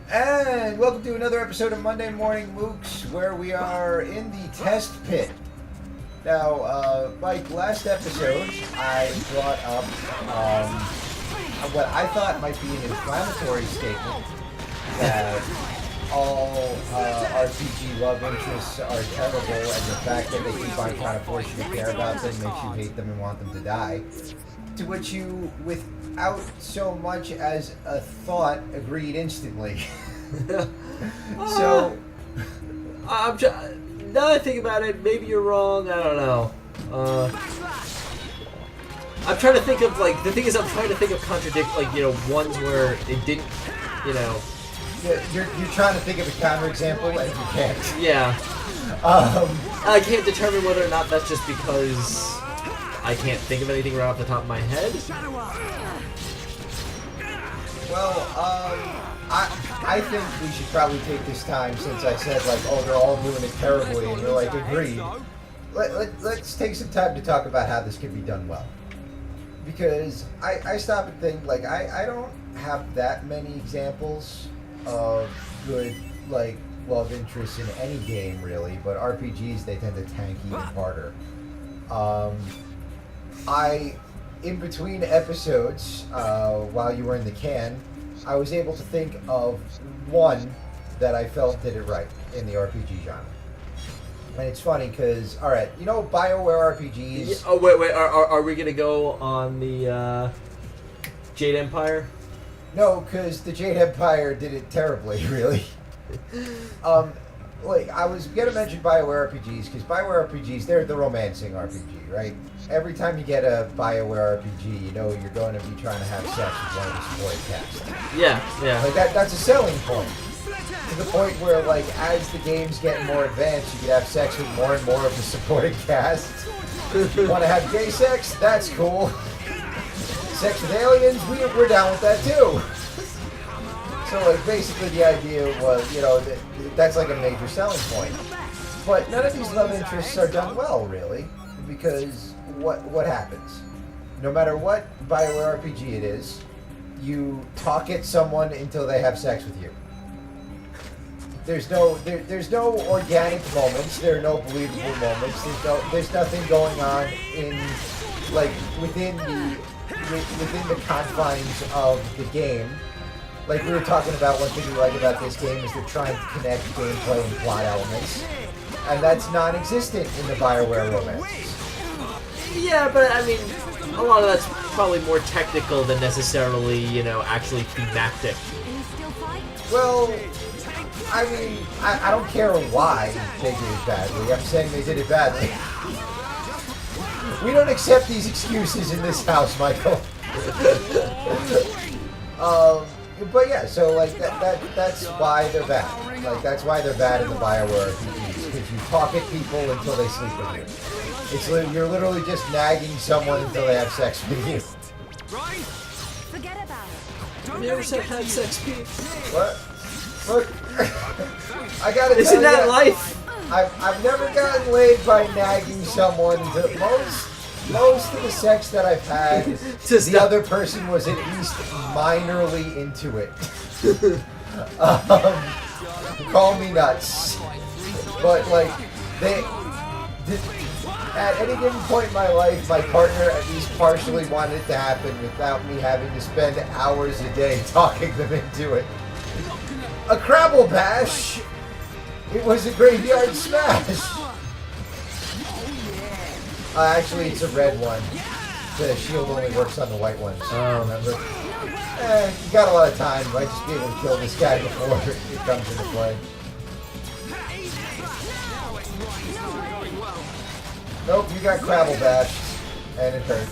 And welcome to another episode of Monday Morning Mooks, where we are in the test pit. Now, Mike, last episode I brought up what I thought might be an inflammatory statement that all RPG love interests are terrible, and the fact that they keep on trying to force you to care about them makes you hate them and want them to die. To which you, without so much as a thought, agreed instantly. So, now that I think about it, maybe you're wrong. I don't know. I'm trying to think of the thing is I'm trying to think of ones where it didn't, You're trying to think of a counterexample and you can't. Yeah. I can't determine whether or not that's just because I can't think of anything right off the top of my head. Well, I think we should probably take this time, since I said, they're all doing it terribly, and you're like, agreed. Let's take some time to talk about how this can be done well. Because I stop and think, I don't have that many examples of good, love interests in any game, really, but RPGs, they tend to tank even harder. In between episodes, while you were in the can, I was able to think of one that I felt did it right in the RPG genre. And it's funny because, alright, BioWare RPGs... Yeah, oh, wait, are we going to go on the Jade Empire? No, because the Jade Empire did it terribly, really. I was going to mention BioWare RPGs, because BioWare RPGs, they're the romancing RPG, right? Every time you get a BioWare RPG, you know you're going to be trying to have sex with one of the supporting cast. Yeah. That's a selling point. To the point where, as the game's getting more advanced, you can have sex with more and more of the supporting cast. Want to have gay sex? That's cool. Sex with aliens? We're down with that, too. So, basically the idea was, that's a major selling point. But none of these love interests are done well, really, because what happens? No matter what BioWare RPG it is, you talk at someone until they have sex with you. There's no organic moments. There are no believable moments. There's nothing going on within the confines of the game. Like we were talking about, one thing we like about this game is they're trying to connect gameplay and plot elements, and that's non-existent in the BioWare romances. Yeah, but I mean, a lot of that's probably more technical than necessarily, actually thematic. Well, I mean, I don't care why they did it badly. I'm saying they did it badly. We don't accept these excuses in this house, Michael. But yeah, so that's why they're bad. That's why they're bad in the BioWare RPGs, because you talk at people until they sleep with you. You're literally just nagging someone until they have sex with you. Forget about it. Have you ever had sex, Pete? What? Look, I gotta tell you. Isn't that life? I've never gotten laid by nagging someone. Most of the sex that I've had, the other person was at least minorly into it. Call me nuts. But, at any given point in my life, my partner at least partially wanted it to happen without me having to spend hours a day talking them into it. A Crabble Bash! It was a graveyard smash! Actually, it's a red one. The shield only works on the white ones. Remember? You got a lot of time. You might just be able to kill this guy before it comes into play. Nope, you got Crabble bashed. And it hurt.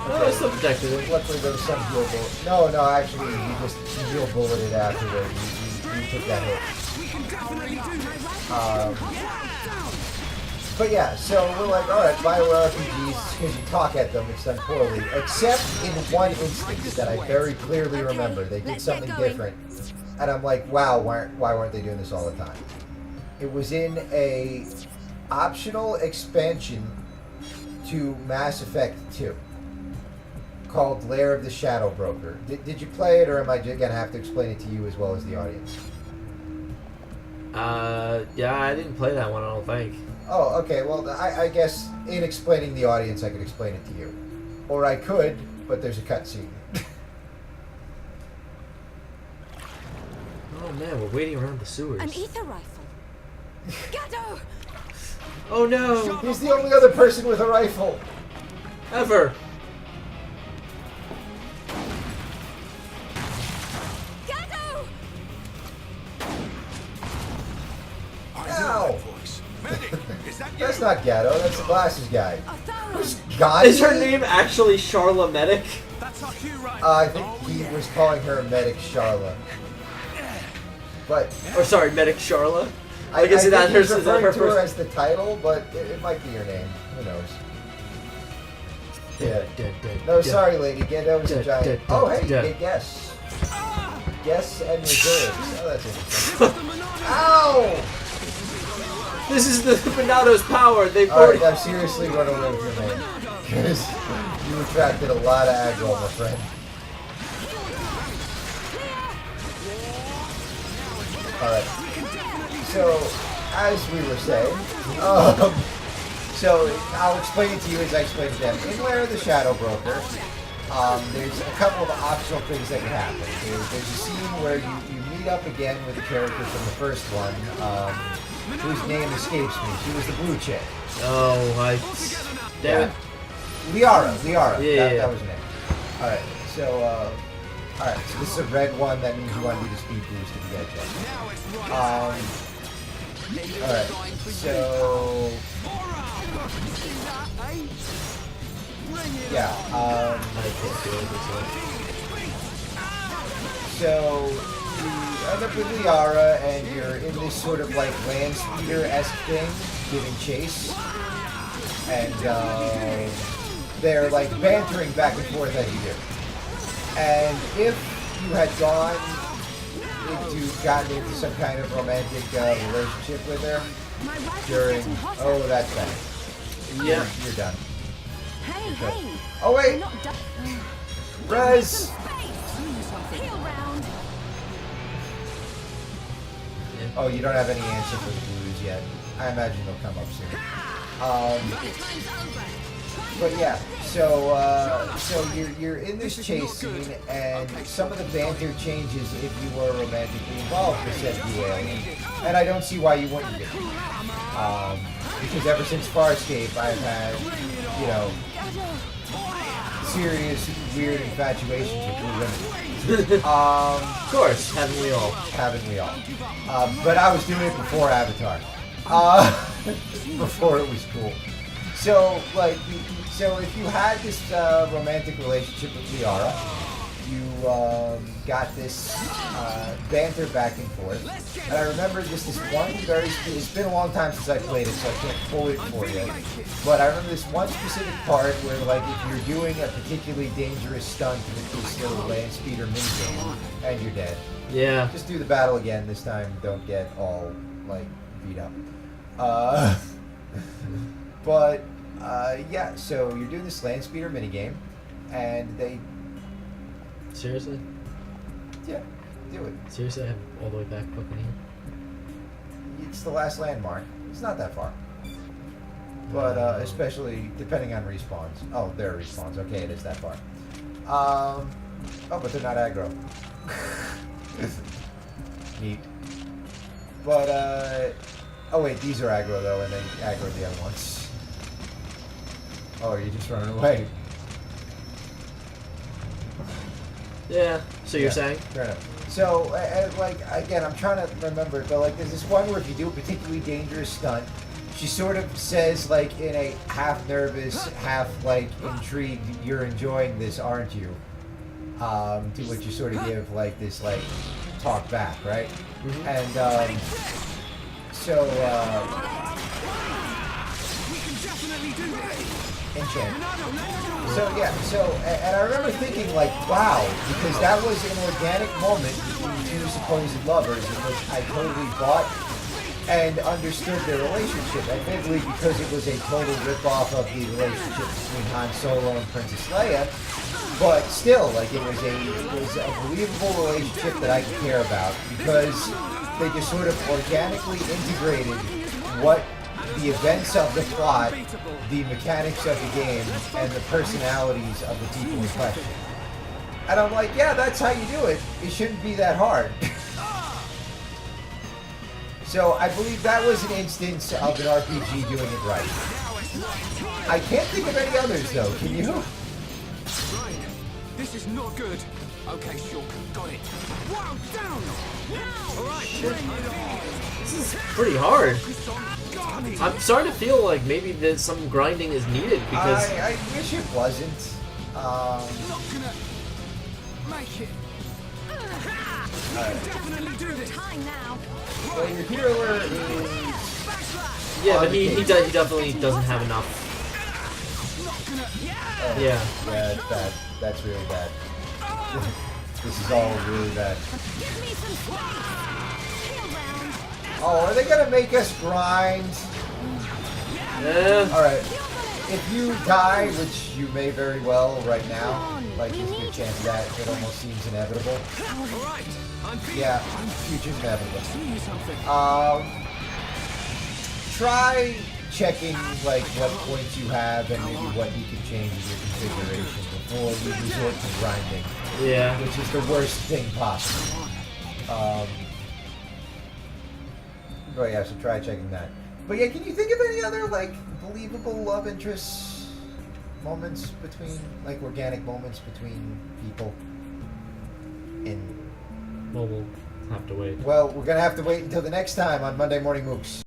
No, it's still protected. Luckily, there was some heal bullet. No, actually, you just heal bulleted afterward. You took that hit. But yeah, so we're like, alright, BioWare RPGs, because you talk at them, it's done poorly. Except in one instance that I very clearly remember. They did something different. And I'm like, wow, why weren't they doing this all the time? It was in a optional expansion to Mass Effect 2. called Lair of the Shadow Broker. Did you play it, or am I going to have to explain it to you as well as the audience? Yeah, I didn't play that one, I don't think. Oh, okay. Well, I guess in explaining the audience, I could explain it to you. Or I could, but there's a cutscene. Oh man, we're waiting around the sewers. An ether rifle. Gado! Oh no! He's the only other person with a rifle. Ever! Gado! Ow! Medic, is that you? That's not Gatto, that's the glasses guy. Otharon! God, Is her name actually Charla Medic? That's our cue, right? I think he was calling her Medic Charla. But Or sorry, Medic Charla? I Like, is think that her, he's is that her referring to her first? as the title, but it might be your name. Who knows? Yeah. No, sorry, lady. Ghetto is a giant. Oh, hey, you did guess. Guess and reserves. Oh, that's interesting. Ow! This is the Monato's power. They've Alright, already. now seriously run away from me. Because you attracted a lot of aggro, my friend. Alright. So, as we were saying, so I'll explain it to you as I explained to them. In Lair of the Shadow Broker, there's a couple of optional things that can happen. There's a scene where you meet up again with a character from the first one, whose name escapes me. She was the blue chick. Oh, damn it. Liara. Yeah. That was her name. Alright, so this is a red one. That means you want to do the speed boost if you get a chance. Alright, so yeah, I can't do it this way. so you end up with Liara, and you're in this sort of like land speeder-esque thing, giving chase, and they're like bantering back and forth as you do. And if you had gotten into some kind of romantic relationship with her My rifle during, getting hotter. oh, that's bad. Yeah. You're done. Hey, hey! Oh We're wait, not done. Rez. Heal round. Oh, you don't have any answer for the blues yet. I imagine they'll come up soon. But yeah, so you're in this chase scene, and some of the banter changes if you were romantically involved with said blue alien, and I don't see why you wouldn't be. Because ever since Farscape, I've had, serious, weird infatuations with blue women. Of course, haven't we all? Haven't we all? But I was doing it before Avatar. Before it was cool. So, so if you had this romantic relationship with Liara, you got this banter back and forth. And I remember this one it's been a long time since I played it, so I can't pull it for you. But I remember this one specific part where, like, if you're doing a particularly dangerous stunt with this little land speeder minigame, and you're dead. Yeah. Just do the battle again. This time, don't get all, like, beat up. But, yeah, so you're doing this land speeder minigame, and they... Seriously? Yeah, do it. Seriously, I have all the way back fucking here. It's the last landmark. It's not that far. But, especially depending on respawns. Oh, there are respawns. Okay, it is that far. Oh, but they're not aggro. Neat. But, oh wait, these are aggro though, and they aggro the other ones. Oh, you're just running away. Yeah. So you're Yeah, saying? fair enough. So, like, again, I'm trying to remember, but, like, there's this one where if you do a particularly dangerous stunt, she sort of says, like, in a half nervous, half, like, intrigued, you're enjoying this, aren't you? To which you sort of give, like, this, like, talk back, right? Mm-hmm. And, Enchant. So yeah, and I remember thinking like, wow, because that was an organic moment between two supposed lovers in which I totally bought and understood their relationship, admittedly because it was a total rip-off of the relationship between Han Solo and Princess Leia. But still, like it was a believable relationship that I could care about because they just sort of organically integrated what the events of the plot, the mechanics of the game, and the personalities of the people in question. And I'm like, yeah, that's how you do it. It shouldn't be that hard. So I believe that was an instance of an RPG doing it right. I can't think of any others though, can you? Right. This is not good. Okay, sure. Got it. Wow, down! Alright. This is pretty hard. I'm starting to feel like maybe that some grinding is needed because I wish it wasn't. Not gonna make it. Definitely do this. Time now. Well, your healer is... yeah, but he definitely doesn't have enough. Oh, Yeah. Yeah, it's bad. That's really bad. This is all really bad. Give me some space. Heal round. Oh, are they gonna make us grind? Alright. If you die, which you may very well right now, like there's a good chance of that, it almost seems inevitable. Alright. I'm Yeah, future's inevitable. feeling something. Try checking like what points you have and maybe what you can change in your configuration before you resort to grinding, Yeah. which is the worst thing possible. But yeah, so try checking that. But yeah, can you think of any other like believable love interest moments between, like organic moments between people? In Well, we'll have to wait. well, we're gonna have to wait until the next time on Monday Morning Mooks.